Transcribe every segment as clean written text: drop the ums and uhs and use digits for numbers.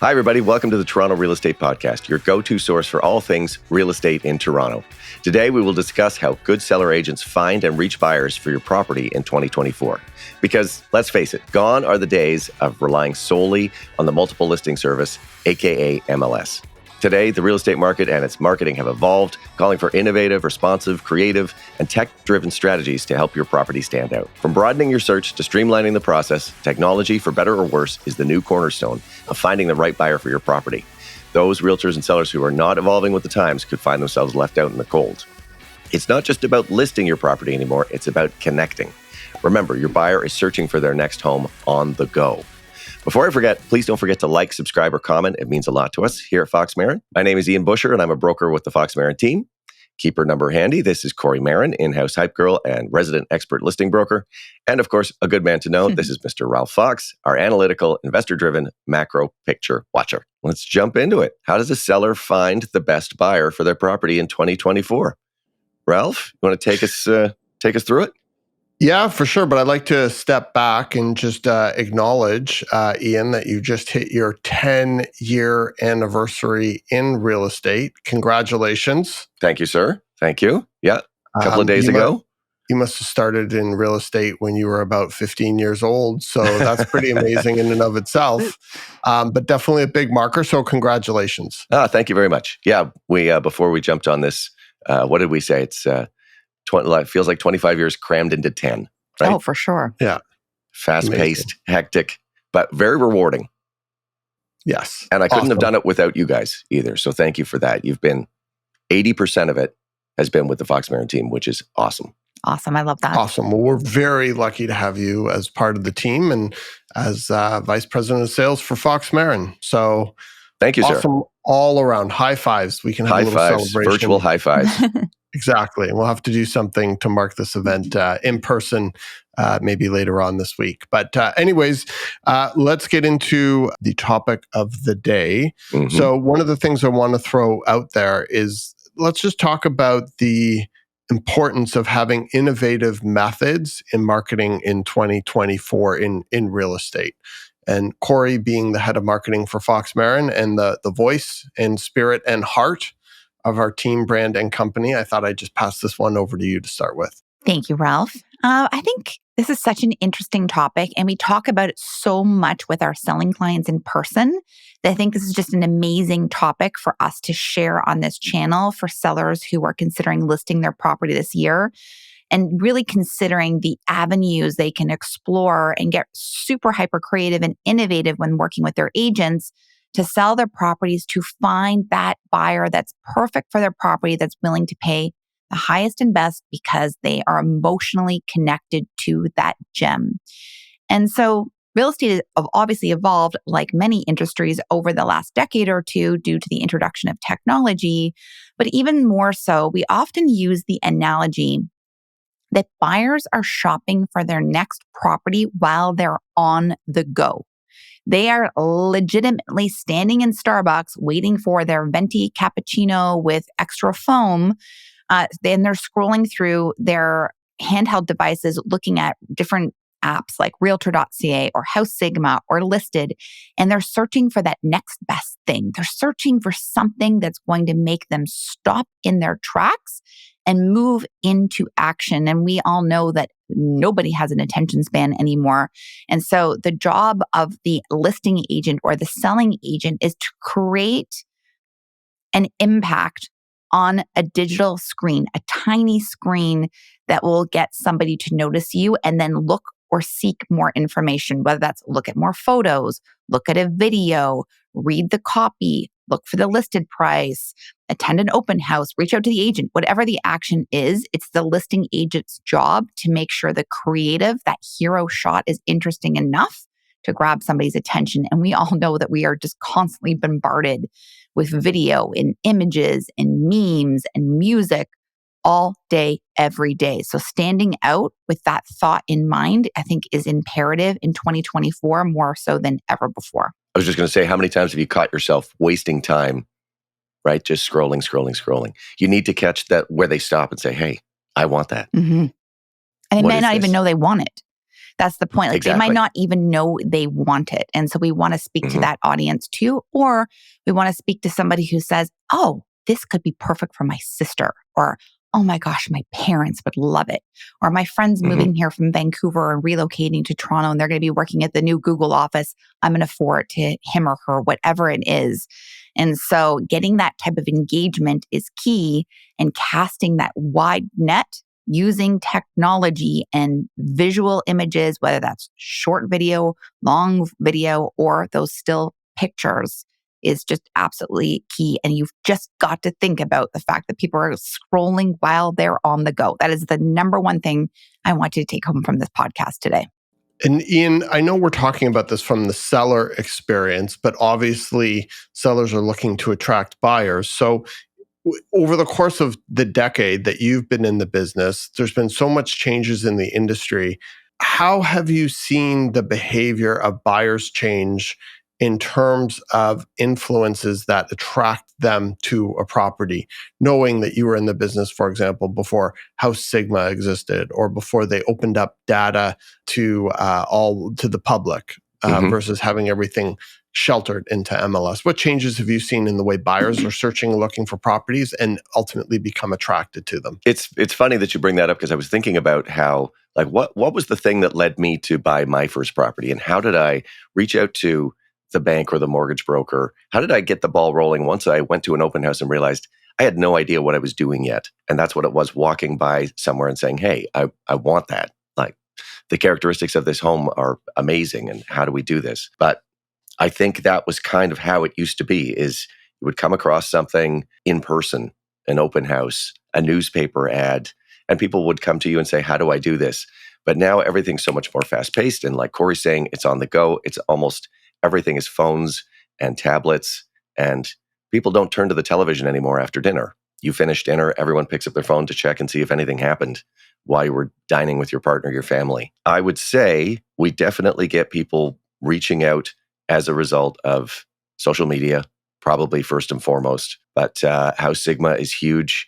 Hi, everybody. Welcome to the Toronto Real Estate Podcast, your go-to source for all things real estate in Toronto. Today, we will discuss how good seller agents find and reach buyers for your property in 2024. Because, let's face it, gone are the days of relying solely on the multiple listing service, aka MLS. Today, the real estate market and its marketing have evolved, calling for innovative, responsive, creative, and tech-driven strategies to help your property stand out. From broadening your search to streamlining the process, technology, for better or worse, is the new cornerstone of finding the right buyer for your property. Those realtors and sellers who are not evolving with the times could find themselves left out in the cold. It's not just about listing your property anymore, it's about connecting. Remember, your buyer is searching for their next home on the go. Before I forget, please don't forget to like, subscribe, or comment. It means a lot to us here at Fox Marin. My name is Ian Busher, and I'm a broker with the Fox Marin team. Keep her number handy. This is Kori Marin, in-house hype girl and resident expert listing broker. And of course, a good man to know. This is Mr. Ralph Fox, our analytical, investor-driven macro picture watcher. Let's jump into it. How does a seller find the best buyer for their property in 2024? Ralph, you want to take us through it? Yeah, for sure. But I'd like to step back and just acknowledge, Ian, that you just hit your 10-year anniversary in real estate. Congratulations. Thank you, sir. Thank you. Yeah, a couple of days ago. You must have started in real estate when you were about 15 years old. So that's pretty amazing in and of itself, but definitely a big marker. So congratulations. Thank you very much. Yeah, we before we jumped on this, what did we say? It's feels like 25 years crammed into 10, right? Oh, for sure. Yeah. Fast-paced, hectic, but very rewarding. Yes. And I couldn't have done it without you guys either. So thank you for that. You've been 80% of it has been with the Fox Marin team, which is awesome. Awesome. I love that. Awesome. Well, we're very lucky to have you as part of the team and as Vice President of Sales for Fox Marin. So thank you, awesome sir. All around. High fives. We can have high a little fives, celebration. Virtual high fives. Exactly. And we'll have to do something to mark this event in person maybe later on this week. But anyways, let's get into the topic of the day. Mm-hmm. So one of the things I want to throw out there is let's just talk about the importance of having innovative methods in marketing in 2024 in real estate. And Kori, being the head of marketing for Fox Marin and the voice and spirit and heart of our team, brand, and company, I thought I'd just pass this one over to you to start with. Thank you, Ralph. I think this is such an interesting topic, and we talk about it so much with our selling clients in person that I think this is just an amazing topic for us to share on this channel for sellers who are considering listing their property this year and really considering the avenues they can explore and get super hyper creative and innovative when working with their agents to sell their properties, to find that buyer that's perfect for their property, that's willing to pay the highest and best because they are emotionally connected to that gem. And so real estate has obviously evolved like many industries over the last decade or two due to the introduction of technology. But even more so, we often use the analogy that buyers are shopping for their next property while they're on the go. They are legitimately standing in Starbucks waiting for their venti cappuccino with extra foam. Then they're scrolling through their handheld devices, looking at different apps like Realtor.ca or House Sigma or Listed, and they're searching for that next best thing. They're searching for something that's going to make them stop in their tracks and move into action. And we all know that nobody has an attention span anymore. And so the job of the listing agent or the selling agent is to create an impact on a digital screen, a tiny screen that will get somebody to notice you and then look or seek more information, whether that's look at more photos, look at a video, read the copy, look for the listed price, attend an open house, reach out to the agent. Whatever the action is, it's the listing agent's job to make sure the creative, that hero shot is interesting enough to grab somebody's attention. And we all know that we are just constantly bombarded with video and images and memes and music all day, every day. So standing out with that thought in mind, I think is imperative in 2024 more so than ever before. I was just going to say, how many times have you caught yourself wasting time, right? Just scrolling. You need to catch that where they stop and say, hey, I want that. Mm-hmm. And they may not even know they want it. That's the point. Like they might Exactly. not even know they want it. And so we want to speak to that audience too. Or we want to speak to somebody who says, oh, this could be perfect for my sister. Or, oh my gosh, my parents would love it. Or my friend's moving here from Vancouver and relocating to Toronto and they're going to be working at the new Google office. I'm going to forward it to him or her, whatever it is. And so getting that type of engagement is key, and casting that wide net using technology and visual images, whether that's short video, long video, or those still pictures, is just absolutely key. And you've just got to think about the fact that people are scrolling while they're on the go. That is the number one thing I want you to take home from this podcast today. And Ian, I know we're talking about this from the seller experience, but obviously sellers are looking to attract buyers. So over the course of the decade that you've been in the business, there's been so much changes in the industry. How have you seen the behavior of buyers change in terms of influences that attract them to a property, knowing that you were in the business, for example, before House Sigma existed or before they opened up data to all to the public versus having everything sheltered into MLS? What changes have you seen in the way buyers are searching and looking for properties and ultimately become attracted to them? It's funny that you bring that up because I was thinking about how, like, what was the thing that led me to buy my first property, and how did I reach out to the bank or the mortgage broker? How did I get the ball rolling once I went to an open house and realized I had no idea what I was doing yet? And that's what it was, walking by somewhere and saying, hey, I want that. Like, the characteristics of this home are amazing, and how do we do this? But I think that was kind of how it used to be, is you would come across something in person, an open house, a newspaper ad, and people would come to you and say, how do I do this? But now everything's so much more fast paced. And like Kori's saying, it's on the go. It's almost everything is phones and tablets, and people don't turn to the television anymore after dinner. You finish dinner, everyone picks up their phone to check and see if anything happened while you were dining with your partner, your family. I would say we definitely get people reaching out as a result of social media, probably first and foremost. But House Sigma is huge.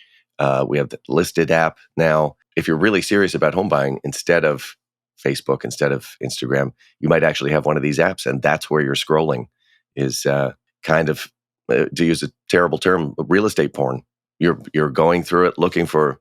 We have the Listed app now. If you're really serious about home buying, instead of Facebook, instead of Instagram, you might actually have one of these apps, and that's where you're scrolling. Is kind of, to use a terrible term, real estate porn. You're going through it looking for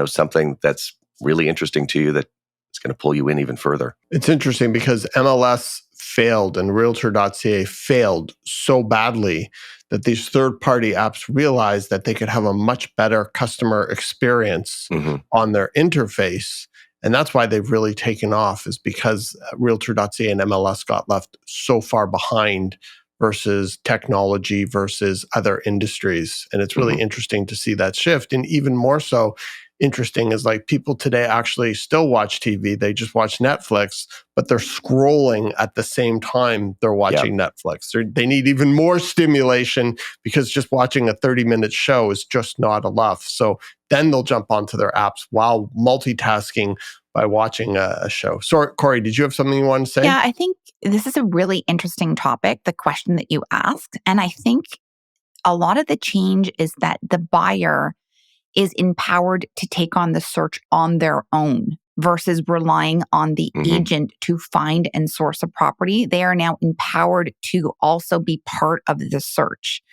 something that's really interesting to you, that it's going to pull you in even further. It's interesting because MLS failed and Realtor.ca failed so badly that these third-party apps realized that they could have a much better customer experience on their interface. And that's why they've really taken off, is because Realtor.ca and MLS got left so far behind versus technology versus other industries. And it's really interesting to see that shift. And even more so interesting is, like, people today actually still watch TV. They just watch Netflix, but they're scrolling at the same time they're watching Netflix. They need even more stimulation, because just watching a 30-minute show is just not enough. So then they'll jump onto their apps while multitasking by watching a show. So, Kori, did you have something you wanted to say? Yeah, I think this is a really interesting topic, the question that you asked. And I think a lot of the change is that the buyer is empowered to take on the search on their own versus relying on the agent to find and source a property. They are now empowered to also be part of the search.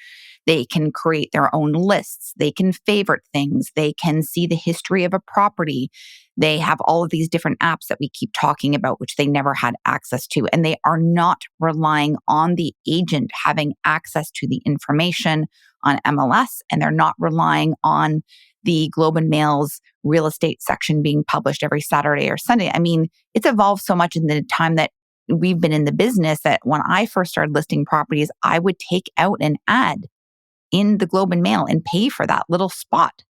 They can create their own lists. They can favorite things. They can see the history of a property. They have all of these different apps that we keep talking about, which they never had access to. And they are not relying on the agent having access to the information on MLS. And they're not relying on the Globe and Mail's real estate section being published every Saturday or Sunday. I mean, it's evolved so much in the time that we've been in the business that when I first started listing properties, I would take out an ad in the Globe and Mail and pay for that little spot,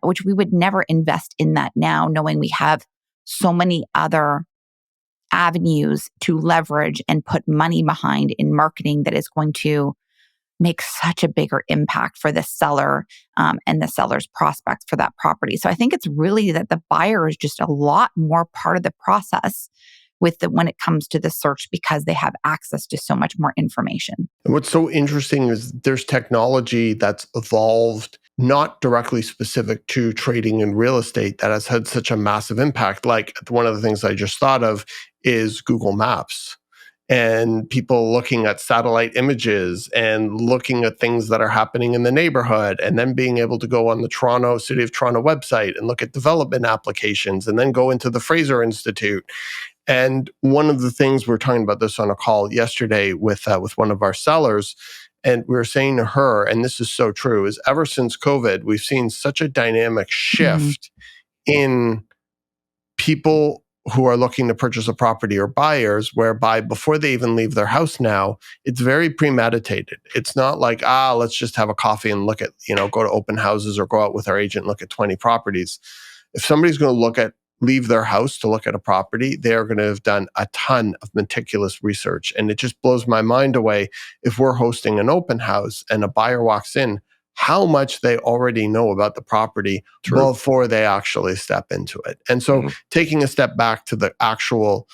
which we would never invest in that now, knowing we have so many other avenues to leverage and put money behind in marketing that is going to make such a bigger impact for the seller and the seller's prospects for that property. So I think it's really that the buyer is just a lot more part of the process when it comes to the search, because they have access to so much more information. And what's so interesting is there's technology that's evolved not directly specific to trading in real estate that has had such a massive impact. Like one of the things I just thought of is Google Maps and people looking at satellite images and looking at things that are happening in the neighborhood, and then being able to go on the City of Toronto website and look at development applications, and then go into the Fraser Institute. And one of the things, we were talking about this on a call yesterday with one of our sellers, and we were saying to her, and this is so true, is ever since COVID, we've seen such a dynamic shift in people who are looking to purchase a property, or buyers, whereby before they even leave their house now, it's very premeditated. It's not like, let's just have a coffee and look at, go to open houses or go out with our agent and look at 20 properties. If somebody's going to leave their house to look at a property, they're going to have done a ton of meticulous research. And it just blows my mind away, if we're hosting an open house and a buyer walks in, how much they already know about the property before they actually step into it. And so taking a step back to the actual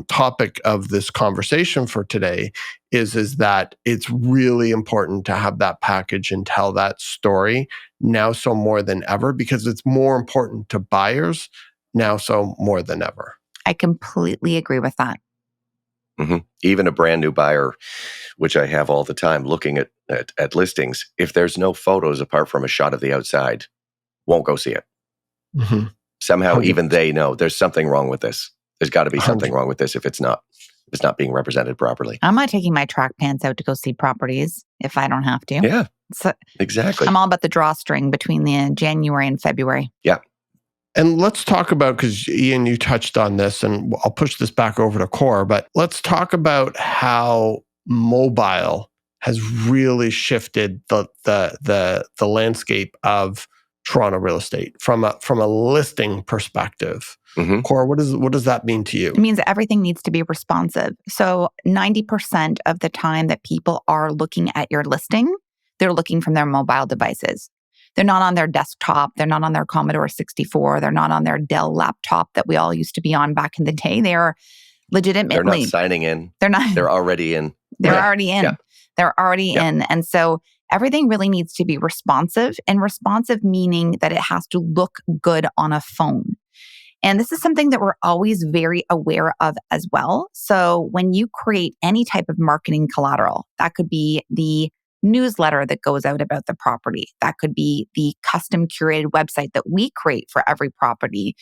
topic of this conversation for today is that it's really important to have that package and tell that story now so more than ever, because it's more important to buyers now so more than ever. I completely agree with that. Even a brand new buyer, which I have all the time looking at listings, if there's no photos apart from a shot of the outside, won't go see it. Somehow 100%. Even they know there's something wrong with this. There's got to be something wrong with this if it's not being represented properly. I'm not taking my track pants out to go see properties if I don't have to. Yeah, exactly. I'm all about the drawstring between the January and February. Yeah. And let's talk about, because Ian, you touched on this, and I'll push this back over to Core, but let's talk about how mobile has really shifted the landscape of Toronto real estate from a listing perspective. Core, what does that mean to you? It means that everything needs to be responsive. So 90% of the time that people are looking at your listing, they're looking from their mobile devices. They're not on their desktop. They're not on their Commodore 64. They're not on their Dell laptop that we all used to be on back in the day. They are legitimately... They're not signing in. They're not. They're already in. They're already in. Yeah. They're already in. And so everything really needs to be responsive, and responsive meaning that it has to look good on a phone. And this is something that we're always very aware of as well. So when you create any type of marketing collateral, that could be the newsletter that goes out about the property. That could be the custom curated website that we create for every property,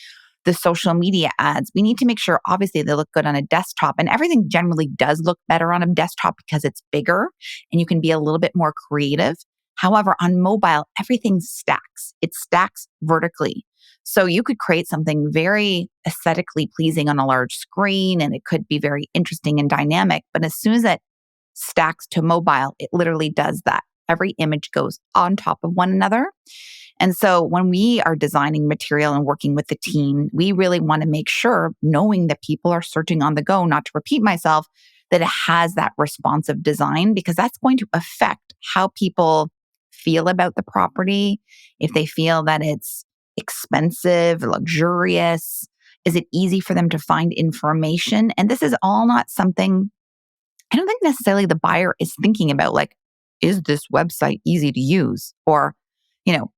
the social media ads. We need to make sure, obviously, they look good on a desktop, and everything generally does look better on a desktop because it's bigger and you can be a little bit more creative. However, on mobile, everything stacks. It stacks vertically. So you could create something very aesthetically pleasing on a large screen, and it could be very interesting and dynamic. But as soon as it stacks to mobile, it literally does that. Every image goes on top of one another. And so when we are designing material and working with the team, we really want to make sure, knowing that people are searching on the go, not to repeat myself, that it has that responsive design, because that's going to affect how people feel about the property. If they feel that it's expensive, luxurious, is it easy for them to find information? And this is all not something I don't think necessarily the buyer is thinking about, like, is this website easy to use? Or,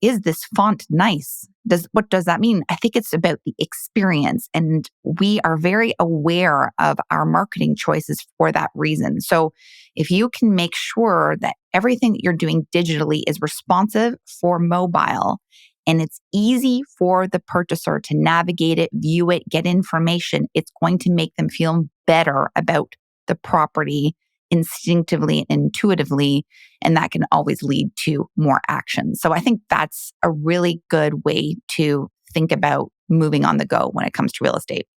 is this font nice? What does that mean? I think it's about the experience, and we are very aware of our marketing choices for that reason. So if you can make sure that everything that you're doing digitally is responsive for mobile, and it's easy for the purchaser to navigate it, view it, get information, it's going to make them feel better about the property instinctively and intuitively, and that can always lead to more action. So I think that's a really good way to think about moving on the go when it comes to real estate.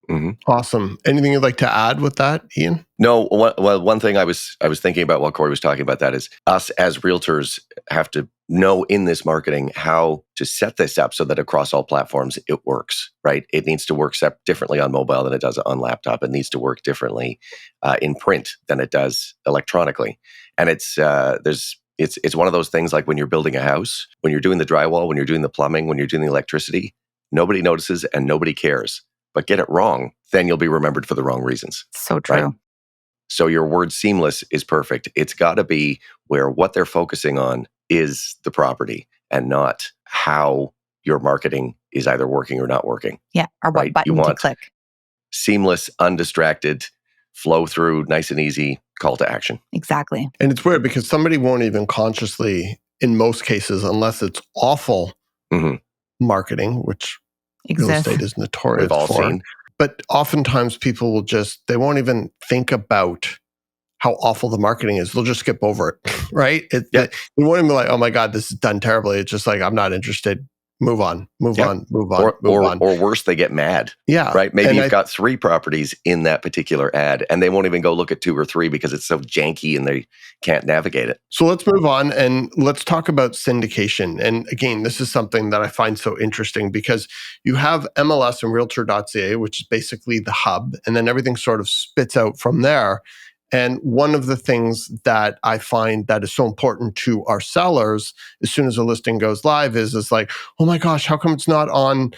Awesome. Anything you'd like to add with that, Ian? No. One thing I was thinking about while Kori was talking about that is us as realtors have to know in this marketing how to set this up so that across all platforms it works, right? It needs to work differently on mobile than it does on laptop. It needs to work differently in print than it does electronically. And it's one of those things, like when you're building a house, when you're doing the drywall, when you're doing the plumbing, when you're doing the electricity, nobody notices and nobody cares. But get it wrong, then you'll be remembered for the wrong reasons. So true. Right? So your word seamless is perfect. It's got to be where what they're focusing on is the property. and not how your marketing is either working or not working. Yeah, or what right? button to click. Seamless, undistracted, flow through, nice and easy call to action. Exactly. And it's weird because somebody won't even consciously, in most cases, unless it's awful marketing, which real estate is notorious We've all for. seen. But oftentimes people will they won't even think about how awful the marketing is. They'll just skip over it, right? You won't even be like, oh my God, this is done terribly. It's just like, I'm not interested. Move on. Or worse, they get mad. Yeah. Right? Maybe you've got 3 properties in that particular ad, and they won't even go look at 2 or 3 because it's so janky and they can't navigate it. So let's move on and let's talk about syndication. And again, this is something that I find so interesting because you have MLS and Realtor.ca, which is basically the hub, and then everything sort of spits out from there. And one of the things that I find that is so important to our sellers as soon as a listing goes live is like, oh my gosh, how come it's not on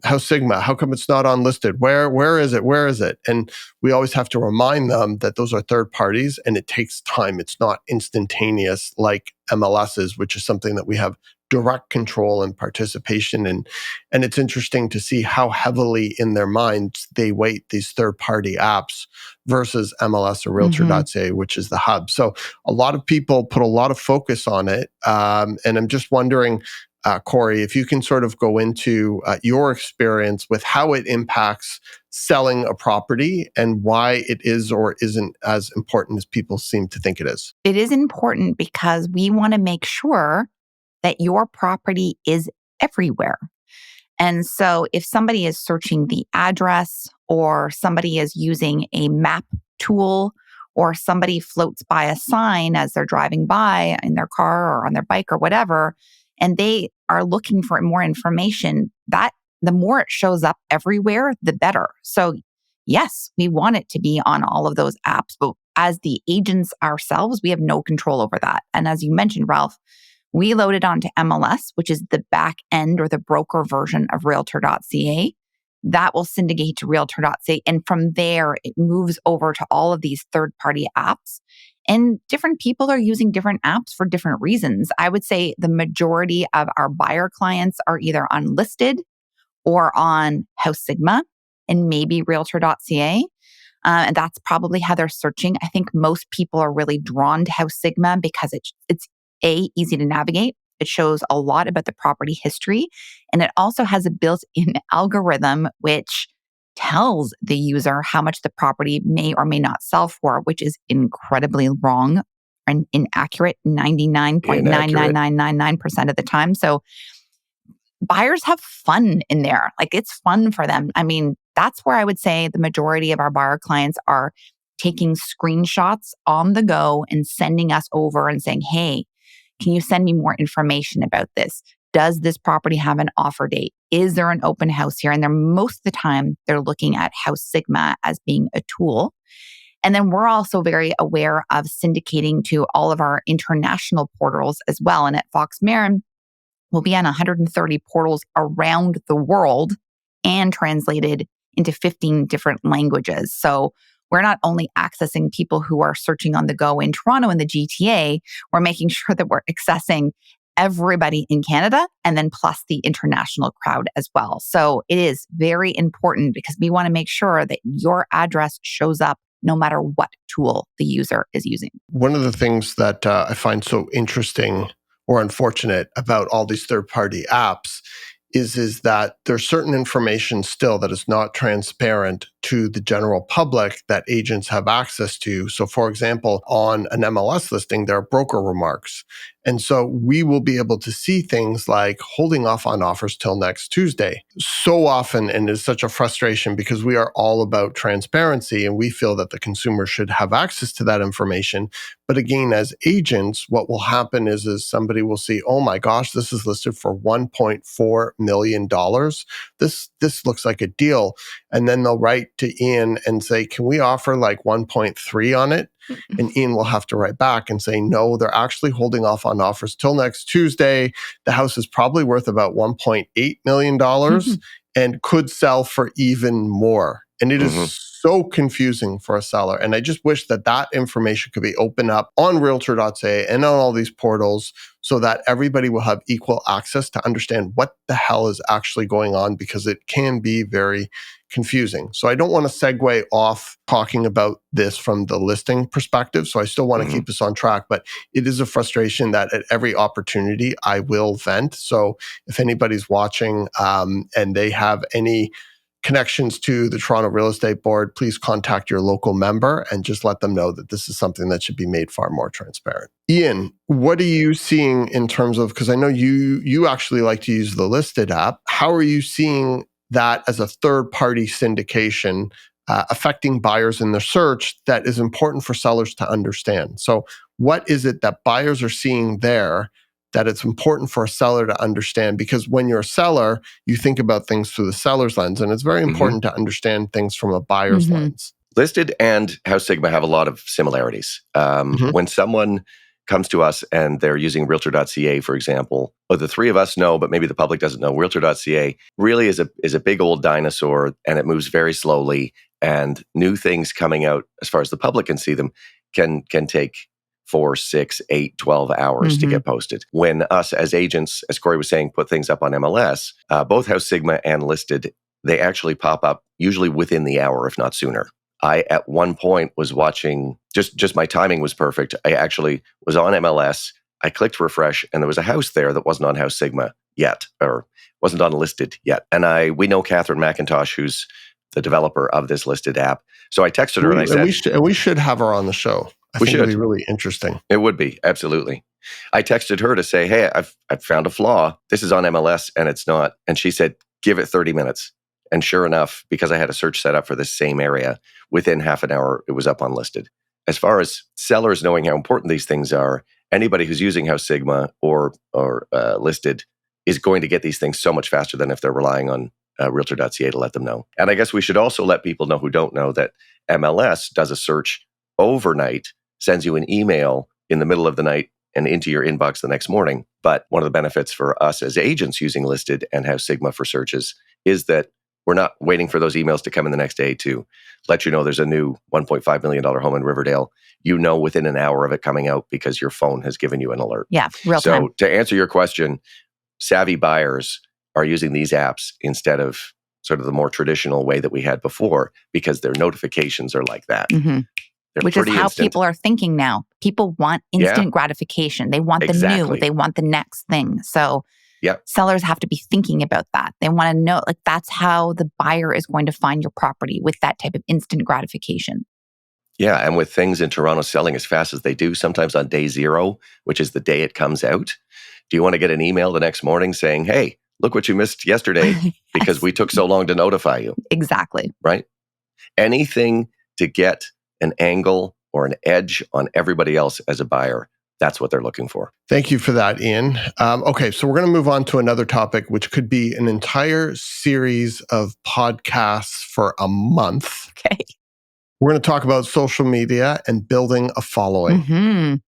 House Sigma? How come it's not on listed? Where is it? Where is it? And we always have to remind them that those are third parties and it takes time. It's not instantaneous like MLS's, which is something that we have direct control and participation in. And it's interesting to see how heavily in their minds they weight these third-party apps versus MLS or Realtor.ca, which is the hub. So a lot of people put a lot of focus on it. And I'm just wondering, Kori, if you can sort of go into your experience with how it impacts selling a property and why it is or isn't as important as people seem to think it is. It is important because we want to make sure that your property is everywhere. And so if somebody is searching the address or somebody is using a map tool or somebody floats by a sign as they're driving by in their car or on their bike or whatever, and they are looking for more information, that the more it shows up everywhere, the better. So yes, we want it to be on all of those apps, but as the agents ourselves, we have no control over that. And as you mentioned, Ralph, we load it onto MLS, which is the back end or the broker version of Realtor.ca. That will syndicate to Realtor.ca. And from there, it moves over to all of these third-party apps. And different people are using different apps for different reasons. I would say the majority of our buyer clients are either on Listed or on House Sigma and maybe Realtor.ca. And that's probably how they're searching. I think most people are really drawn to House Sigma because it's easy to navigate. It shows a lot about the property history. And it also has a built-in algorithm which tells the user how much the property may or may not sell for, which is incredibly wrong and inaccurate 99.99999% of the time. So buyers have fun in there. Like it's fun for them. I mean, that's where I would say the majority of our buyer clients are taking screenshots on the go and sending us over and saying, hey, can you send me more information about this? Does this property have an offer date? Is there an open house here? And most of the time, they're looking at House Sigma as being a tool. And then we're also very aware of syndicating to all of our international portals as well. And at Fox Marin, we'll be on 130 portals around the world and translated into 15 different languages. So we're not only accessing people who are searching on the go in Toronto and the GTA, we're making sure that we're accessing everybody in Canada and then plus the international crowd as well. So it is very important because we want to make sure that your address shows up no matter what tool the user is using. One of the things that I find so interesting or unfortunate about all these third-party apps is that there's certain information still that is not transparent to the general public that agents have access to. So for example, on an MLS listing, there are broker remarks. And so we will be able to see things like holding off on offers till next Tuesday. So often, and it's such a frustration because we are all about transparency and we feel that the consumer should have access to that information. But again, as agents, what will happen is somebody will see, oh my gosh, this is listed for $1.4 million. This looks like a deal. And then they'll write to Ian and say, can we offer like 1.3 on it? And Ian will have to write back and say, no, they're actually holding off on offers till next Tuesday. The house is probably worth about $1.8 million and could sell for even more. And it is so confusing for a seller. And I just wish that that information could be opened up on realtor.ca and on all these portals so that everybody will have equal access to understand what the hell is actually going on, because it can be very confusing. So I don't want to segue off talking about this from the listing perspective. So I still want to keep us on track, but it is a frustration that at every opportunity I will vent. So if anybody's watching and they have any connections to the Toronto Real Estate Board, please contact your local member and just let them know that this is something that should be made far more transparent. Ian, what are you seeing in terms of, because I know you actually like to use the Listed app. How are you seeing that as a third-party syndication affecting buyers in their search that is important for sellers to understand? So what is it that buyers are seeing there that it's important for a seller to understand? Because when you're a seller, you think about things through the seller's lens, and it's very important to understand things from a buyer's lens. Listed and House Sigma have a lot of similarities. When someone comes to us and they're using realtor.ca, for example, or the three of us know, but maybe the public doesn't know, realtor.ca really is a big old dinosaur, and it moves very slowly, and new things coming out, as far as the public can see them, can take 4, 6, 8, 12 hours to get posted. When us as agents, as Kori was saying, put things up on MLS, both House Sigma and Listed, they actually pop up usually within the hour, if not sooner. I, at one point, was watching, just my timing was perfect. I actually was on MLS. I clicked refresh, and there was a house there that wasn't on House Sigma yet, or wasn't on Listed yet. And we know Catherine McIntosh, who's the developer of this Listed app. So I texted her and I said, we should have her on the show. I think it'd be really interesting. It would be, absolutely. I texted her to say, hey, I've found a flaw. This is on MLS and it's not. And she said, give it 30 minutes. And sure enough, because I had a search set up for this same area, within half an hour, it was up on Listed. As far as sellers knowing how important these things are, anybody who's using House Sigma or Listed is going to get these things so much faster than if they're relying on realtor.ca to let them know. And I guess we should also let people know who don't know that MLS does a search overnight, sends you an email in the middle of the night and into your inbox the next morning. But one of the benefits for us as agents using Listed and House Sigma for searches is that we're not waiting for those emails to come in the next day to let you know there's a new $1.5 million home in Riverdale. You know within an hour of it coming out because your phone has given you an alert. Yeah, real time. So to answer your question, savvy buyers are using these apps instead of sort of the more traditional way that we had before, because their notifications are like that. Which is how people are thinking now. People want instant gratification. They want the new. They want the next thing. So sellers have to be thinking about that. They want to know, like, that's how the buyer is going to find your property, with that type of instant gratification. Yeah, and with things in Toronto selling as fast as they do, sometimes on day 0, which is the day it comes out, do you want to get an email the next morning saying, hey, look what you missed yesterday because we took so long to notify you? Exactly. Right? Anything to get an angle or an edge on everybody else as a buyer. That's what they're looking for. Thank you for that, Ian. Okay, so we're going to move on to another topic, which could be an entire series of podcasts for a month. Okay. We're going to talk about social media and building a following.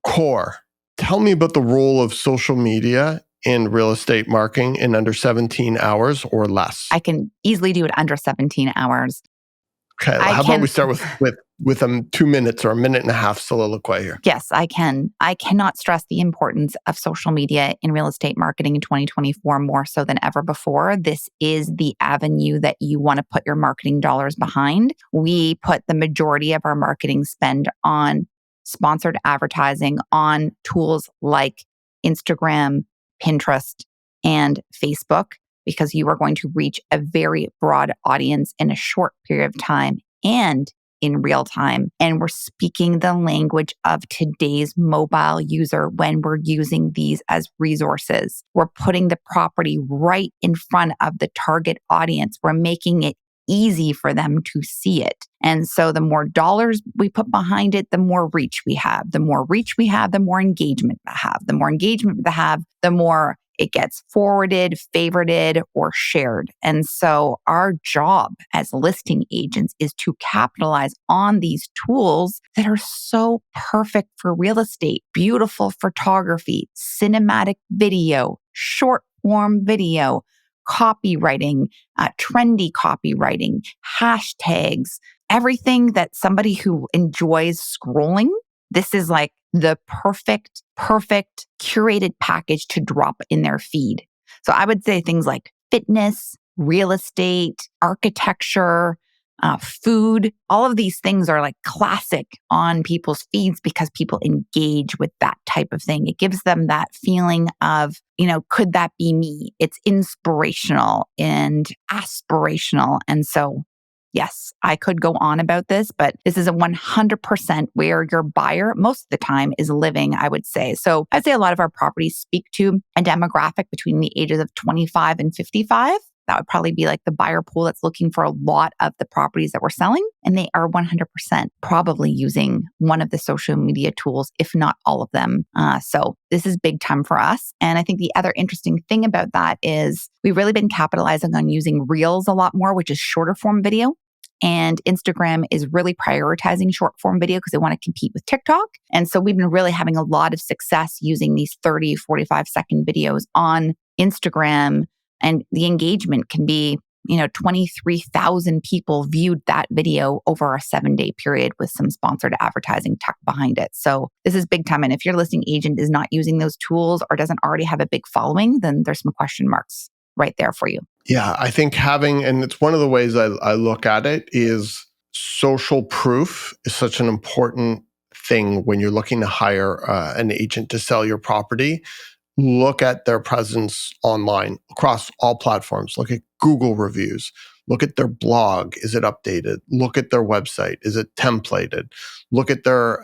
Core, tell me about the role of social media in real estate marketing in under 17 hours or less. I can easily do it under 17 hours. Okay, how about we start with a 2 minutes or a minute and a half soliloquy here? Yes, I can. I cannot stress the importance of social media in real estate marketing in 2024 more so than ever before. This is the avenue that you want to put your marketing dollars behind. We put the majority of our marketing spend on sponsored advertising on tools like Instagram, Pinterest, and Facebook, because you are going to reach a very broad audience in a short period of time and in real time. And we're speaking the language of today's mobile user when we're using these as resources. We're putting the property right in front of the target audience. We're making it easy for them to see it. And so the more dollars we put behind it, the more reach we have. The more reach we have, the more engagement we have. The more engagement we have, the more it gets forwarded, favorited, or shared. And so our job as listing agents is to capitalize on these tools that are so perfect for real estate. Beautiful photography, cinematic video, short form video, copywriting, trendy copywriting, hashtags, everything that somebody who enjoys scrolling, this is like the perfect curated package to drop in their feed. So I would say things like fitness, real estate, architecture, food, all of these things are like classic on people's feeds because people engage with that type of thing. It gives them that feeling of, could that be me? It's inspirational and aspirational. And so, yes, I could go on about this, but this is a 100% where your buyer most of the time is living, I would say. So I'd say a lot of our properties speak to a demographic between the ages of 25 and 55. That would probably be like the buyer pool that's looking for a lot of the properties that we're selling. And they are 100% probably using one of the social media tools, if not all of them. So this is big time for us. And I think the other interesting thing about that is we've really been capitalizing on using Reels a lot more, which is shorter form video. And Instagram is really prioritizing short form video because they want to compete with TikTok. And so we've been really having a lot of success using these 30, 45-second videos on Instagram. And the engagement can be, 23,000 people viewed that video over a 7-day period with some sponsored advertising tucked behind it. So this is big time. And if your listing agent is not using those tools or doesn't already have a big following, then there's some question marks right there for you. Yeah, I think and it's one of the ways I look at it, is social proof is such an important thing when you're looking to hire an agent to sell your property. Look at their presence online across all platforms. Look at Google reviews. Look at their blog. Is it updated? Look at their website. Is it templated? Look at their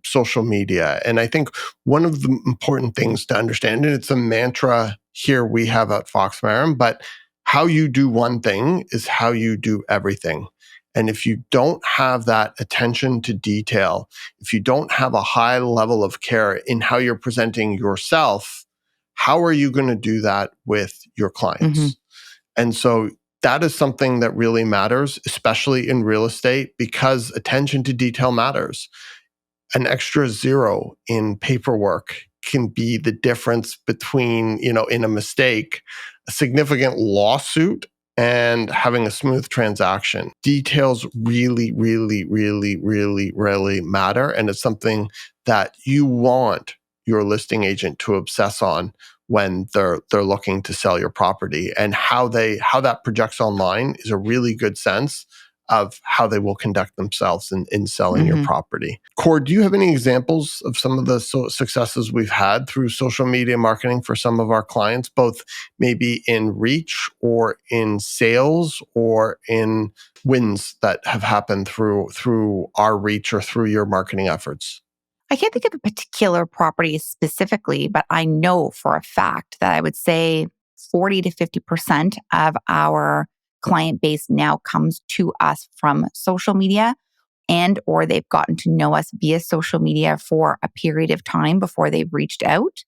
social media. And I think one of the important things to understand, and it's a mantra here we have at Fox Marin, but how you do one thing is how you do everything. And if you don't have that attention to detail, if you don't have a high level of care in how you're presenting yourself, how are you going to do that with your clients? Mm-hmm. And so that is something that really matters, especially in real estate, because attention to detail matters. An extra zero in paperwork can be the difference between, in a mistake, a significant lawsuit and having a smooth transaction. Details really, really, really, really, really matter. And it's something that you want your listing agent to obsess on when they're looking to sell your property. And how that projects online is a really good sense of how they will conduct themselves in selling your property. Cord, do you have any examples of some of the successes we've had through social media marketing for some of our clients, both maybe in reach or in sales or in wins that have happened through our reach or through your marketing efforts? I can't think of a particular property specifically, but I know for a fact that I would say 40 to 50% of our client base now comes to us from social media, and or they've gotten to know us via social media for a period of time before they've reached out.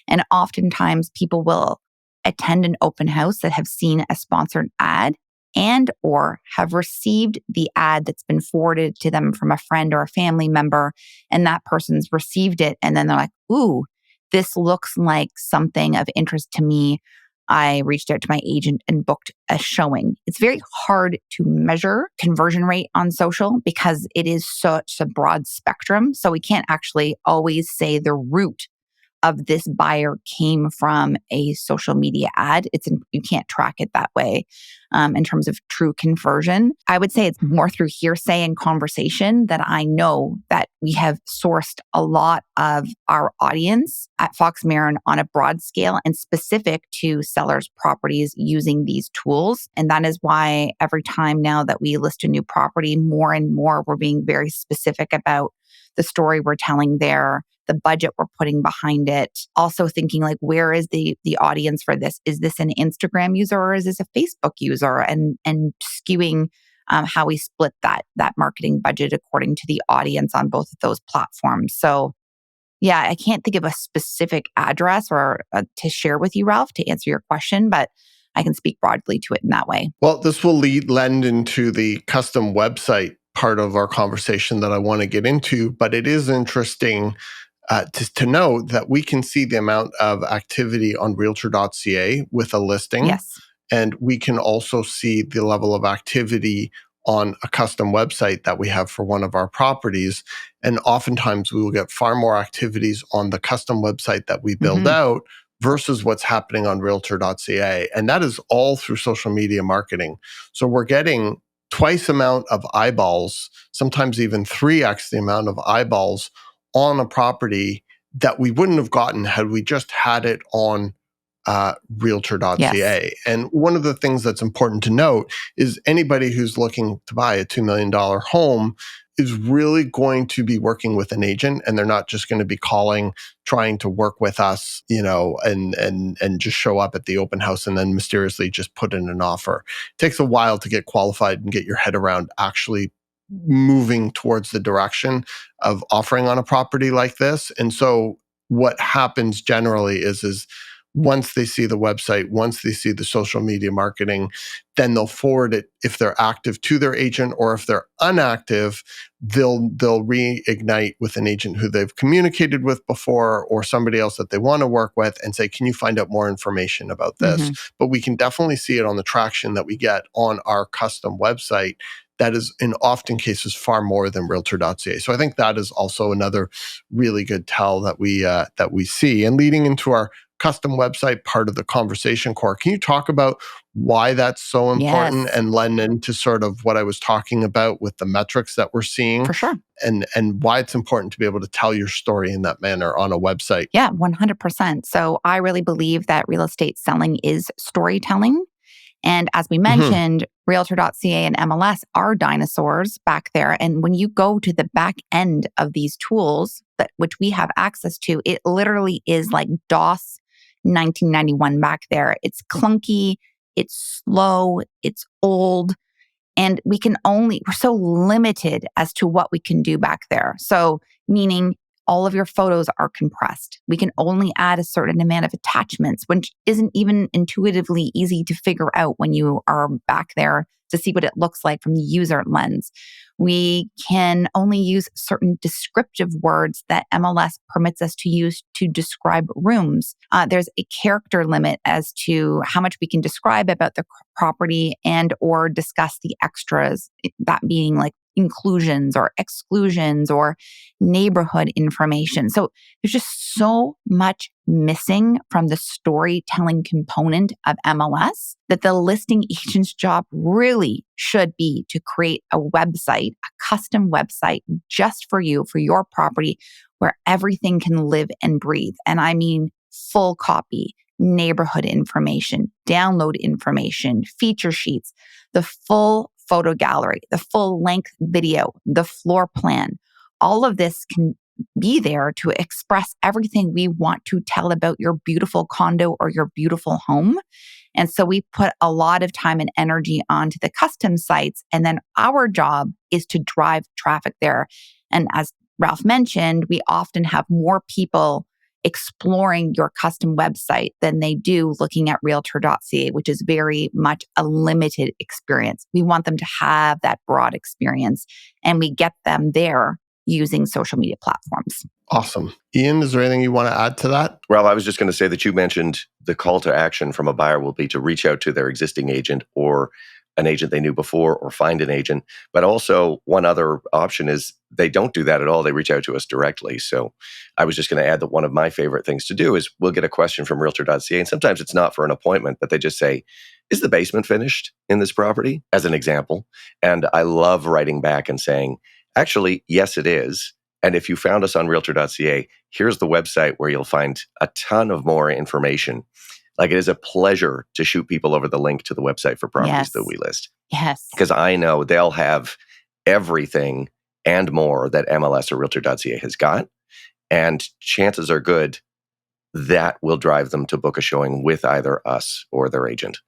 And oftentimes people will attend an open house that have seen a sponsored ad and or have received the ad that's been forwarded to them from a friend or a family member, and that person's received it. And then they're like, ooh, this looks like something of interest to me. I reached out to my agent and booked a showing. It's very hard to measure conversion rate on social because it is such a broad spectrum. So we can't actually always say the root of this buyer came from a social media ad. You can't track it that way in terms of true conversion. I would say it's more through hearsay and conversation that I know that we have sourced a lot of our audience at Fox Marin on a broad scale and specific to sellers' properties using these tools. And that is why every time now that we list a new property, more and more we're being very specific about the story we're telling there, the budget we're putting behind it. Also thinking like, where is the audience for this? Is this an Instagram user or is this a Facebook user? And skewing how we split that marketing budget according to the audience on both of those platforms. So yeah, I can't think of a specific address or to share with you, Ralph, to answer your question, but I can speak broadly to it in that way. Well, this will lend into the custom website part of our conversation that I want to get into, but it is interesting to know that we can see the amount of activity on realtor.ca with a listing. Yes. And we can also see the level of activity on a custom website that we have for one of our properties. And oftentimes we will get far more activities on the custom website that we build out versus what's happening on realtor.ca. And that is all through social media marketing. So we're getting twice amount of eyeballs, sometimes even 3x the amount of eyeballs on a property that we wouldn't have gotten had we just had it on realtor.ca. Yes. And one of the things that's important to note is anybody who's looking to buy a $2 million home is really going to be working with an agent, and they're not just going to be calling, trying to work with us, and just show up at the open house and then mysteriously just put in an offer. It takes a while to get qualified and get your head around actually moving towards the direction of offering on a property like this. And so what happens generally is once they see the website, once they see the social media marketing, then they'll forward it, if they're active, to their agent, or if they're inactive, they'll reignite with an agent who they've communicated with before or somebody else that they want to work with and say, can you find out more information about this? But we can definitely see it on the traction that we get on our custom website. That is, in often cases, far more than realtor.ca. So I think that is also another really good tell that we see. And leading into our custom website part of the conversation, core, can you talk about why that's so important and lend into sort of what I was talking about with the metrics that we're seeing? For sure. And why it's important to be able to tell your story in that manner on a website. Yeah, 100%. So I really believe that real estate selling is storytelling. And as we mentioned, realtor.ca and MLS are dinosaurs back there. And when you go to the back end of these tools, which we have access to, it literally is like DOS 1991 back there. It's clunky, it's slow, it's old. And we're so limited as to what we can do back there. So, meaning all of your photos are compressed. We can only add a certain amount of attachments, which isn't even intuitively easy to figure out when you are back there to see what it looks like from the user lens. We can only use certain descriptive words that MLS permits us to use to describe rooms. There's a character limit as to how much we can describe about the property and or discuss the extras, that being like inclusions or exclusions or neighborhood information. So there's just so much missing from the storytelling component of MLS that the listing agent's job really should be to create a website, a custom website just for you, for your property, where everything can live and breathe. And I mean full copy, neighborhood information, download information, feature sheets, the full photo gallery, the full length video, the floor plan. All of this can be there to express everything we want to tell about your beautiful condo or your beautiful home. And so we put a lot of time and energy onto the custom sites. And then our job is to drive traffic there. And as Ralph mentioned, we often have more people exploring your custom website than they do looking at realtor.ca, which is very much a limited experience. We want them to have that broad experience, and we get them there using social media platforms. Awesome. Ian, is there anything you want to add to that? Ralph, I was just going to say that you mentioned the call to action from a buyer will be to reach out to their existing agent or an agent they knew before or find an agent. But also one other option is they don't do that at all. They reach out to us directly. So I was just going to add that one of my favorite things to do is we'll get a question from realtor.ca. And sometimes it's not for an appointment, but they just say, is the basement finished in this property? As an example. And I love writing back and saying, actually, yes, it is. And if you found us on realtor.ca, here's the website where you'll find a ton of more information. Like, it is a pleasure to shoot people over the link to the website for properties that we list. Yes. Because I know they'll have everything and more that MLS or realtor.ca has got. And chances are good that will drive them to book a showing with either us or their agent.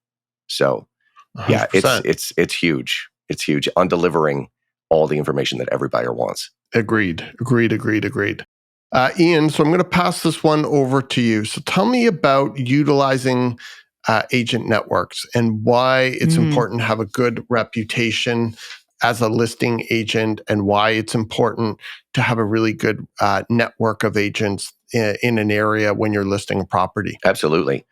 So, 100%. it's huge. It's huge on delivering all the information that every buyer wants. Agreed. Ian, so I'm going to pass this one over to you. So tell me about utilizing agent networks and why it's important to have a good reputation as a listing agent, and why it's important to have a really good network of agents in an area when you're listing a property. Absolutely.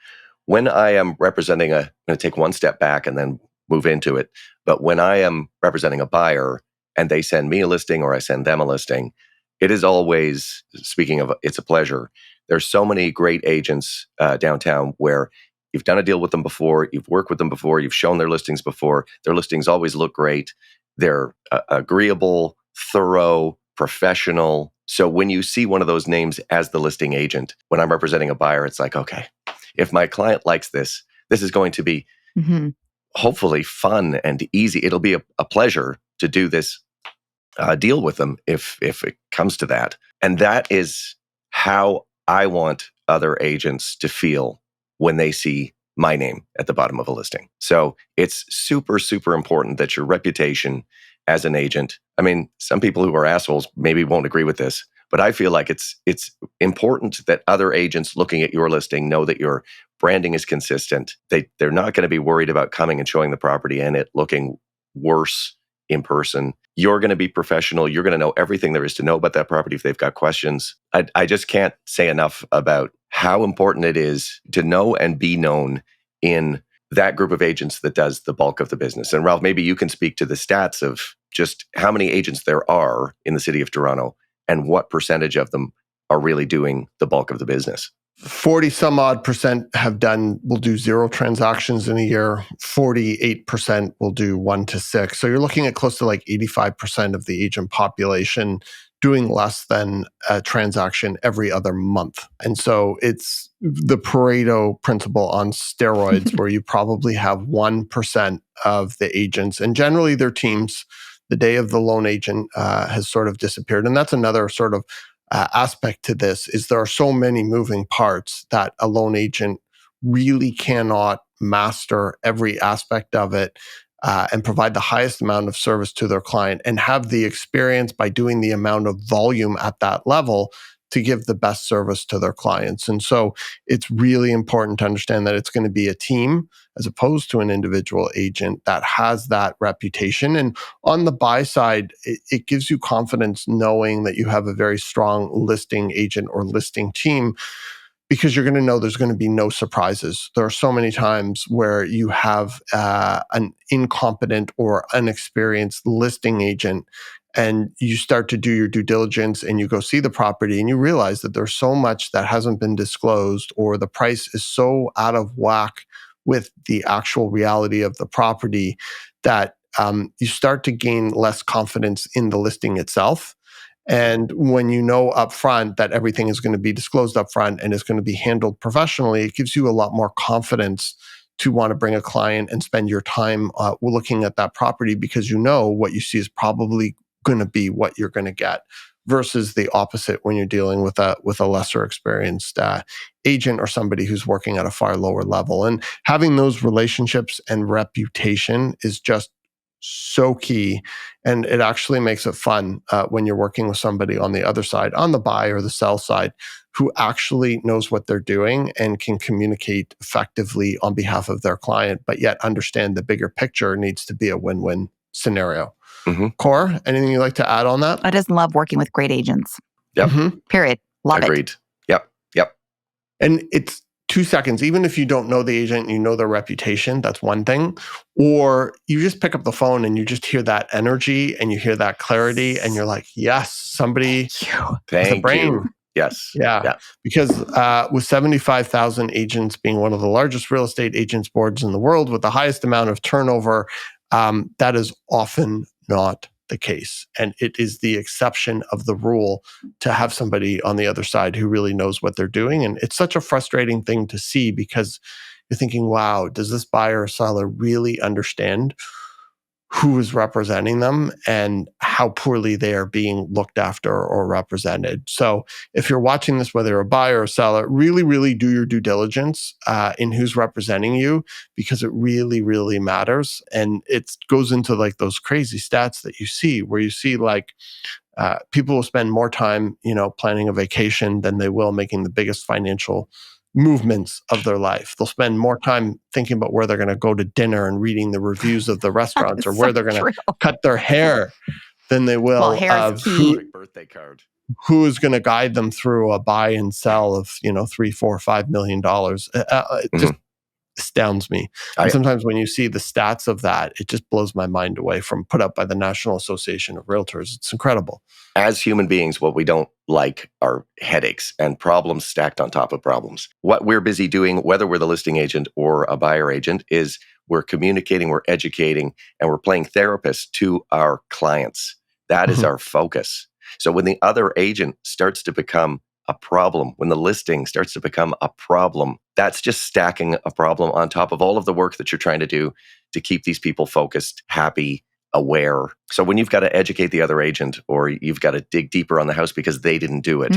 when I am representing I'm going to take one step back and then move into it. But when I am representing a buyer and they send me a listing or I send them a listing, it is always, speaking of, it's a pleasure. There's so many great agents downtown where you've done a deal with them before, you've worked with them before, you've shown their listings before. Their listings always look great. They're agreeable, thorough, professional. So when you see one of those names as the listing agent, when I'm representing a buyer, it's like, okay, if my client likes this, this is going to be hopefully fun and easy. It'll be a pleasure to do this deal with them if it comes to that. And that is how I want other agents to feel when they see my name at the bottom of a listing. So it's super, super important that your reputation as an agent, I mean, some people who are assholes maybe won't agree with this, but I feel like it's important that other agents looking at your listing know that your branding is consistent. They're not going to be worried about coming and showing the property and it looking worse in person. You're going to be professional. You're going to know everything there is to know about that property if they've got questions. I just can't say enough about how important it is to know and be known in that group of agents that does the bulk of the business. And Ralph, maybe you can speak to the stats of just how many agents there are in the city of Toronto and what percentage of them are really doing the bulk of the business. 40 some odd percent will do 0 transactions in a year. 48% will do 1 to 6. So you're looking at close to like 85% of the agent population doing less than a transaction every other month. And so it's the Pareto principle on steroids, where you probably have 1% of the agents, and generally their teams, the day of the loan agent has sort of disappeared. And that's another sort of aspect to this, is there are so many moving parts that a loan agent really cannot master every aspect of it and provide the highest amount of service to their client and have the experience by doing the amount of volume at that level to give the best service to their clients. And so it's really important to understand that it's going to be a team as opposed to an individual agent that has that reputation. And on the buy side, it gives you confidence knowing that you have a very strong listing agent or listing team, because you're going to know there's going to be no surprises. There are so many times where you have an incompetent or unexperienced listing agent, and you start to do your due diligence and you go see the property and you realize that there's so much that hasn't been disclosed, or the price is so out of whack with the actual reality of the property that you start to gain less confidence in the listing itself. And when you know upfront that everything is going to be disclosed upfront and is going to be handled professionally, it gives you a lot more confidence to want to bring a client and spend your time looking at that property, because you know what you see is probably going to be what you're going to get, versus the opposite when you're dealing with a lesser experienced agent or somebody who's working at a far lower level. And having those relationships and reputation is just so key. And it actually makes it fun when you're working with somebody on the other side, on the buy or the sell side, who actually knows what they're doing and can communicate effectively on behalf of their client, but yet understand the bigger picture needs to be a win-win scenario. Cor, anything you'd like to add on that? I just love working with great agents. Yep. Period. Love Agreed. it. Yep. And it's 2 seconds. Even if you don't know the agent, you know their reputation, that's one thing. Or you just pick up the phone and you just hear that energy and you hear that clarity and you're like, yes, somebody with a brain. You. Yes. Yeah. Because with 75,000 agents being one of the largest real estate agents boards in the world with the highest amount of turnover, that is often not the case. And it is the exception of the rule to have somebody on the other side who really knows what they're doing. And it's such a frustrating thing to see, because you're thinking, wow, does this buyer or seller really understand who is representing them and how poorly they are being looked after or represented? So if you're watching this, whether you're a buyer or seller, really, really do your due diligence in who's representing you, because it really, really matters. And it goes into like those crazy stats that you see, where you see like people will spend more time, planning a vacation than they will making the biggest financial movements of their life. They'll spend more time thinking about where they're going to go to dinner and reading the reviews of the restaurants, or where they're going to cut their hair, than they will of birthday card. Who is going to guide them through a buy and sell of $3, $4, $5 million. Just astounds me. And sometimes when you see the stats of that, it just blows my mind away, from put up by the National Association of Realtors. It's incredible. As human beings, what we don't like are headaches and problems stacked on top of problems. What we're busy doing, whether we're the listing agent or a buyer agent, is we're communicating, we're educating, and we're playing therapist to our clients. That is our focus. So when the other agent starts to become a problem, when the listing starts to become a problem, that's just stacking a problem on top of all of the work that you're trying to do to keep these people focused, happy, aware. So when you've got to educate the other agent, or you've got to dig deeper on the house because they didn't do it,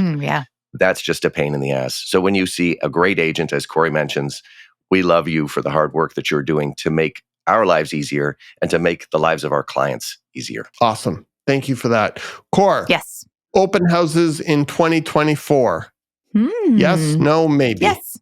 that's just a pain in the ass. So when you see a great agent, as Kori mentions, we love you for the hard work that you're doing to make our lives easier and to make the lives of our clients easier. Awesome. Thank you for that. Cor. Yes. Open houses in 2024. Yes, no, maybe. Yes.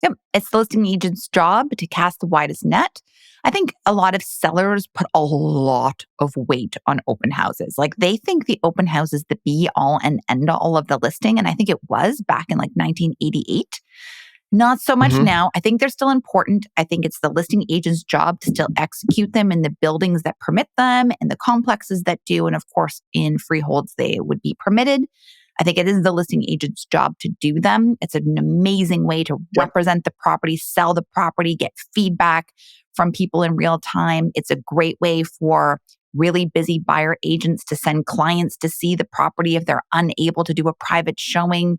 Yep. It's the listing agent's job to cast the widest net. I think a lot of sellers put a lot of weight on open houses. Like, they think the open house is the be all and end all of the listing. And I think it was back in like 1988. Not so much now. I think they're still important. I think it's the listing agent's job to still execute them in the buildings that permit them and the complexes that do. And of course, in freeholds, they would be permitted. I think it is the listing agent's job to do them. It's an amazing way to represent the property, sell the property, get feedback from people in real time. It's a great way for really busy buyer agents to send clients to see the property if they're unable to do a private showing.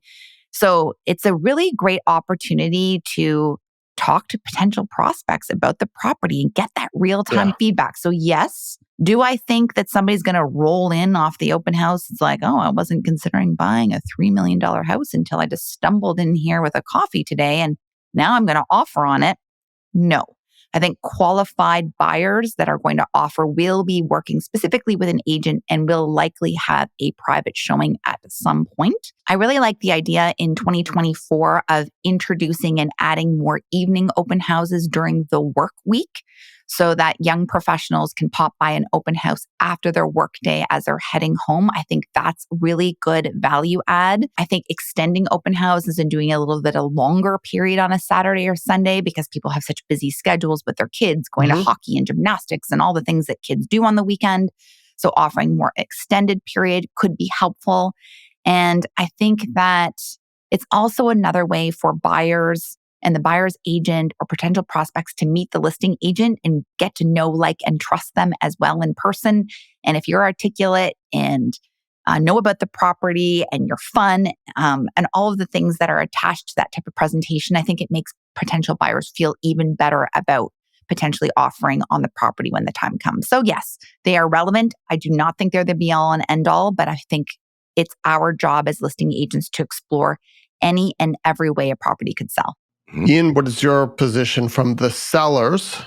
So it's a really great opportunity to talk to potential prospects about the property and get that real-time feedback. So yes, do I think that somebody's going to roll in off the open house? It's like, oh, I wasn't considering buying a $3 million house until I just stumbled in here with a coffee today, and now I'm going to offer on it. No. I think qualified buyers that are going to offer will be working specifically with an agent and will likely have a private showing at some point. I really like the idea in 2024 of introducing and adding more evening open houses during the work week, so that young professionals can pop by an open house after their workday as they're heading home. I think that's really good value add. I think extending open houses and doing a little bit of longer period on a Saturday or Sunday, because people have such busy schedules with their kids going to hockey and gymnastics and all the things that kids do on the weekend. So offering more extended period could be helpful. And I think that it's also another way for buyers and the buyer's agent or potential prospects to meet the listing agent and get to know, like, and trust them as well in person. And if you're articulate and know about the property and you're fun and all of the things that are attached to that type of presentation, I think it makes potential buyers feel even better about potentially offering on the property when the time comes. So yes, they are relevant. I do not think they're the be all and end all, but I think it's our job as listing agents to explore any and every way a property could sell. Ian, what is your position from the sellers,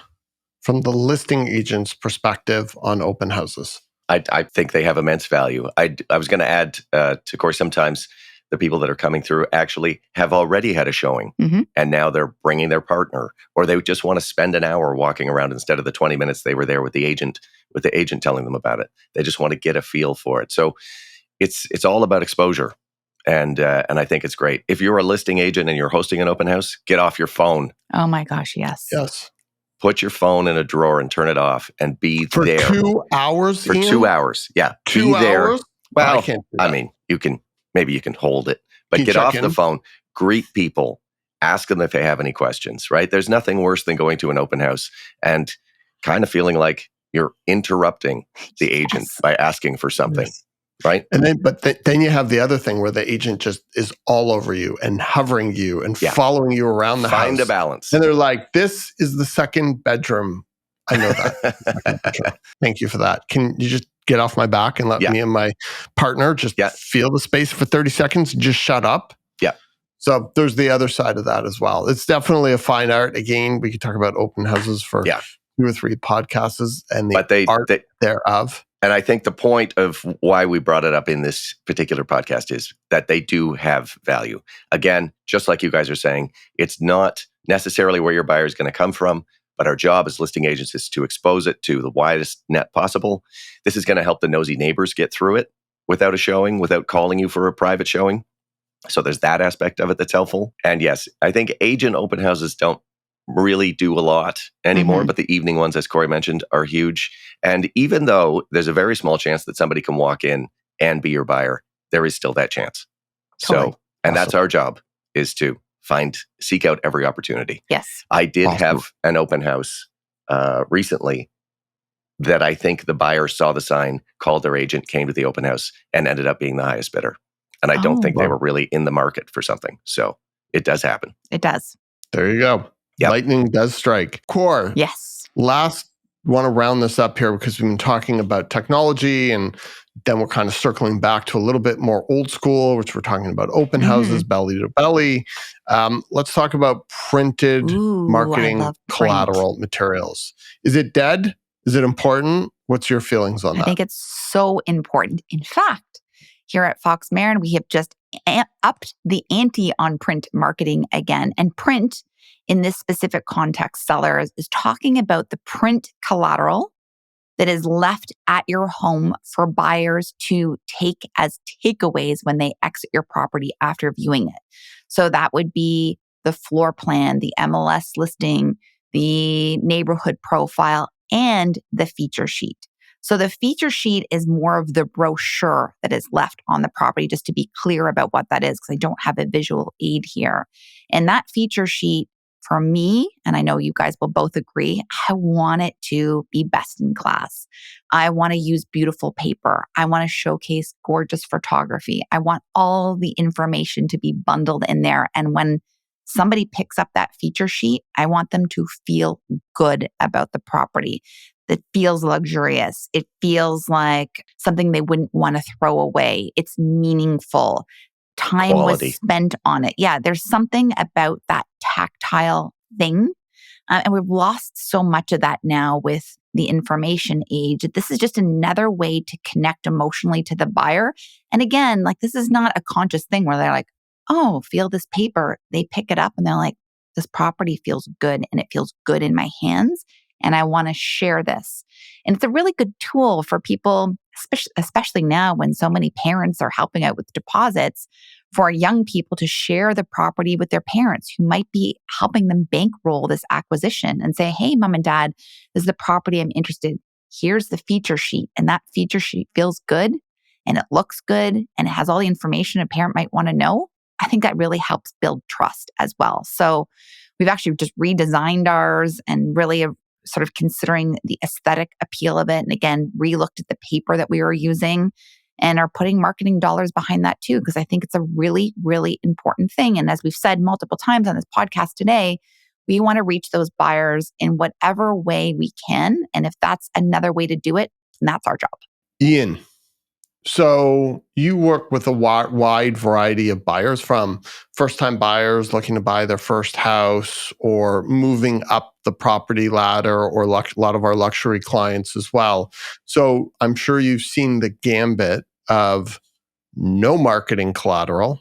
from the listing agent's perspective on open houses? I think they have immense value. I was going to add, to course, sometimes the people that are coming through actually have already had a showing and now they're bringing their partner, or they just want to spend an hour walking around instead of the 20 minutes they were there with the agent telling them about it. They just want to get a feel for it. So it's all about exposure. And I think it's great. If you're a listing agent and you're hosting an open house, get off your phone. Oh my gosh, yes. Yes. Put your phone in a drawer and turn it off and be for there. 2 hours, For Ian? 2 hours. Yeah. 2 be there. hours? Well, I can't do that. I mean, maybe you can hold it, but get off the phone, greet people, ask them if they have any questions, right? There's nothing worse than going to an open house and kind of feeling like you're interrupting the agent by asking for something. Yes. Right. And then you have the other thing where the agent just is all over you and hovering you and following you around the house. Find a balance. And they're like, this is the second bedroom. I know that. Thank you for that. Can you just get off my back and let me and my partner just feel the space for 30 seconds and just shut up? Yeah. So there's the other side of that as well. It's definitely a fine art. Again, we could talk about open houses for 2 or 3 podcasts and the art thereof. And I think the point of why we brought it up in this particular podcast is that they do have value. Again, just like you guys are saying, it's not necessarily where your buyer is going to come from, but our job as listing agents is to expose it to the widest net possible. This is going to help the nosy neighbors get through it without a showing, without calling you for a private showing. So there's that aspect of it that's helpful. And yes, I think agent open houses don't really do a lot anymore, but the evening ones, as Kori mentioned, are huge. And even though there's a very small chance that somebody can walk in and be your buyer, there is still that chance. Totally. So, and that's our job, is to seek out every opportunity. Yes. I did have an open house recently that I think the buyer saw the sign, called their agent, came to the open house, and ended up being the highest bidder. And I don't think they were really in the market for something. So it does happen. It does. There you go. Yep. Lightning does strike. Kori. Yes. Want to round this up here because we've been talking about technology, and then we're kind of circling back to a little bit more old school, which we're talking about open houses, belly to belly. Let's talk about printed marketing collateral materials. Is it dead? Is it important? What's your feelings on that? I think it's so important. In fact, here at Fox Marin, we have just upped the ante on print marketing again. And print, in this specific context, sellers, is talking about the print collateral that is left at your home for buyers to take as takeaways when they exit your property after viewing it. So that would be the floor plan, the MLS listing, the neighborhood profile, and the feature sheet. So the feature sheet is more of the brochure that is left on the property, just to be clear about what that is, because I don't have a visual aid here. And that feature sheet, for me, and I know you guys will both agree, I want it to be best in class. I want to use beautiful paper. I want to showcase gorgeous photography. I want all the information to be bundled in there. And when somebody picks up that feature sheet, I want them to feel good about the property. That feels luxurious. It feels like something they wouldn't want to throw away. It's meaningful. Time was spent on it. Yeah, there's something about that tactile thing. And we've lost so much of that now with the information age. This is just another way to connect emotionally to the buyer. And again, like, this is not a conscious thing where they're like, oh, feel this paper. They pick it up and they're like, this property feels good and it feels good in my hands. And I want to share this. And it's a really good tool for people, especially now when so many parents are helping out with deposits, for young people to share the property with their parents who might be helping them bankroll this acquisition and say, hey, mom and dad, this is the property I'm interested in. Here's the feature sheet. And that feature sheet feels good and it looks good and it has all the information a parent might want to know. I think that really helps build trust as well. So we've actually just redesigned ours and really sort of considering the aesthetic appeal of it. And again, re-looked at the paper that we were using and are putting marketing dollars behind that too, because I think it's a really, really important thing. And as we've said multiple times on this podcast today, we want to reach those buyers in whatever way we can. And if that's another way to do it, then that's our job. Ian, so you work with a wide variety of buyers, from first-time buyers looking to buy their first house or moving up the property ladder, or a lot of our luxury clients as well. So I'm sure you've seen the gambit of no marketing collateral,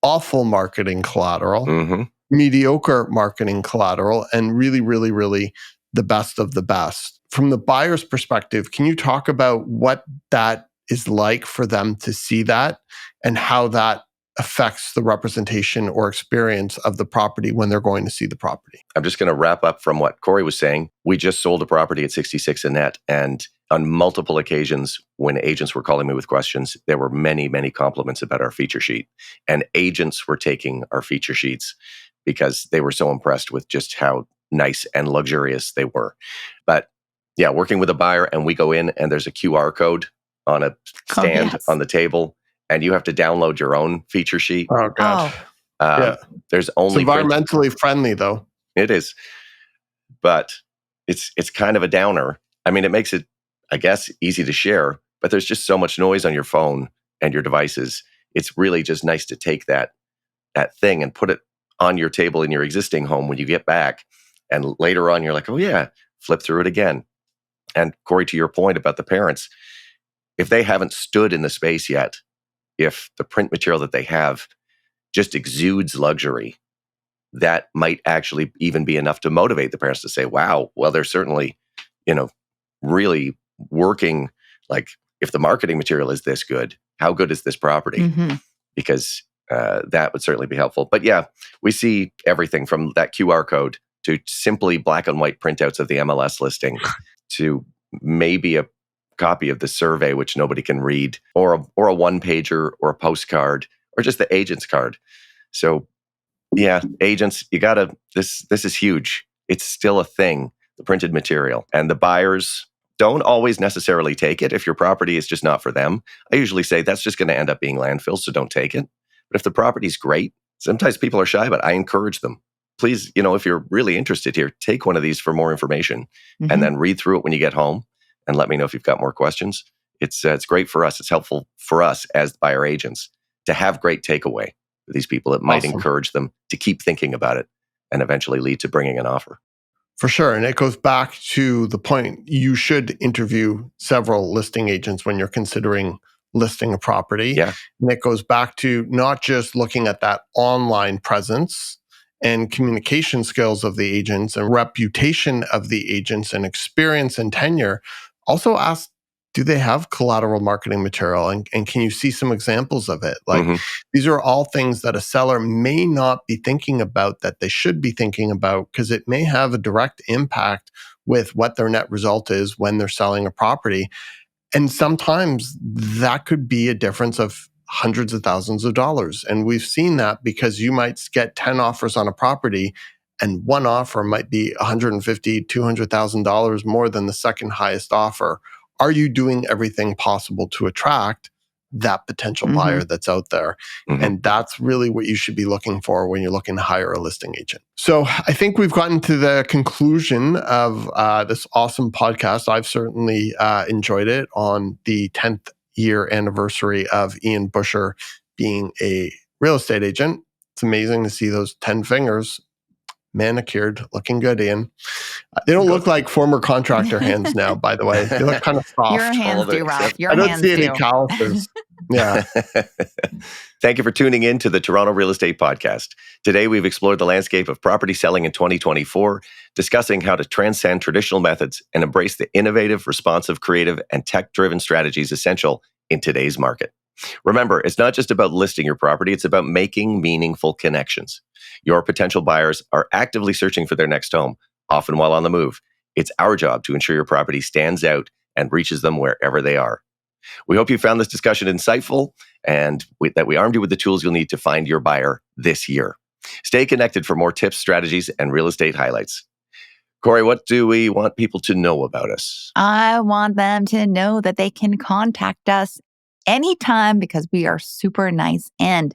awful marketing collateral, mediocre marketing collateral, and really, really, really the best of the best. From the buyer's perspective, can you talk about what that is like for them to see that and how that affects the representation or experience of the property when they're going to see the property? I'm just going to wrap up from what Kori was saying. We just sold a property at 66 a net, and on multiple occasions when agents were calling me with questions, there were many, many compliments about our feature sheet. And agents were taking our feature sheets because they were so impressed with just how nice and luxurious they were. But yeah, working with a buyer, and we go in and there's a QR code on a stand on the table, and you have to download your own feature sheet. Oh, God. There's only... It's environmentally friendly, though. It is. But it's kind of a downer. I mean, it makes it, I guess, easy to share, but there's just so much noise on your phone and your devices. It's really just nice to take that thing and put it on your table in your existing home when you get back. And later on, you're like, oh yeah, flip through it again. And Kori, to your point about the parents, if they haven't stood in the space yet, if the print material that they have just exudes luxury, that might actually even be enough to motivate the parents to say, wow, well, they're certainly, really working. Like, if the marketing material is this good, how good is this property? Because that would certainly be helpful. But yeah, we see everything from that QR code to simply black and white printouts of the MLS listing to maybe a copy of the survey, which nobody can read, or a one-pager or a postcard or just the agent's card. So yeah, agents, this is huge. It's still a thing, the printed material. And the buyers don't always necessarily take it if your property is just not for them. I usually say that's just going to end up being landfill, so don't take it. But if the property's great, sometimes people are shy, but I encourage them. Please, if you're really interested here, take one of these for more information and then read through it when you get home and let me know if you've got more questions. It's great for us. It's helpful for us as buyer agents to have great takeaway for these people. It might encourage them to keep thinking about it and eventually lead to bringing an offer. For sure. And it goes back to the point, you should interview several listing agents when you're considering listing a property. Yeah. And it goes back to not just looking at that online presence and communication skills of the agents and reputation of the agents and experience and tenure. Also ask, do they have collateral marketing material? And can you see some examples of it? Like these are all things that a seller may not be thinking about that they should be thinking about because it may have a direct impact with what their net result is when they're selling a property. And sometimes that could be a difference of hundreds of thousands of dollars. And we've seen that because you might get 10 offers on a property and one offer might be $150,000, $200,000 more than the second highest offer. Are you doing everything possible to attract that potential buyer that's out there? And that's really what you should be looking for when you're looking to hire a listing agent. So I think we've gotten to the conclusion of this awesome podcast. I've certainly enjoyed it on the 10th year anniversary of Ian Busher being a real estate agent. It's amazing to see those 10 fingers manicured, looking good, Ian. They don't look like former contractor hands now, by the way. They look kind of soft. Your hands do, Ralph. Your I don't hands see any do. calluses. Yeah. Thank you for tuning in to the Toronto Real Estate Podcast. Today, we've explored the landscape of property selling in 2024, discussing how to transcend traditional methods and embrace the innovative, responsive, creative, and tech-driven strategies essential in today's market. Remember, it's not just about listing your property, it's about making meaningful connections. Your potential buyers are actively searching for their next home, often while on the move. It's our job to ensure your property stands out and reaches them wherever they are. We hope you found this discussion insightful and that we armed you with the tools you'll need to find your buyer this year. Stay connected for more tips, strategies, and real estate highlights. Kori, what do we want people to know about us? I want them to know that they can contact us anytime because we are super nice. And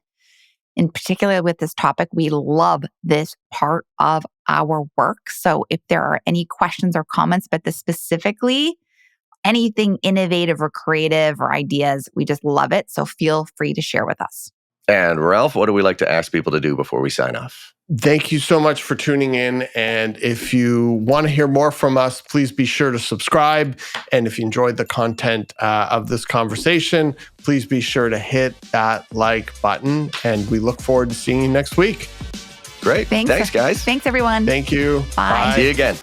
in particular with this topic, we love this part of our work. So if there are any questions or comments about this specifically, anything innovative or creative or ideas, we just love it. So feel free to share with us. And Ralph, what do we like to ask people to do before we sign off? Thank you so much for tuning in. And if you want to hear more from us, please be sure to subscribe. And if you enjoyed the content of this conversation, please be sure to hit that like button. And we look forward to seeing you next week. Great. Thanks, guys. Thanks, everyone. Thank you. Bye. See you again.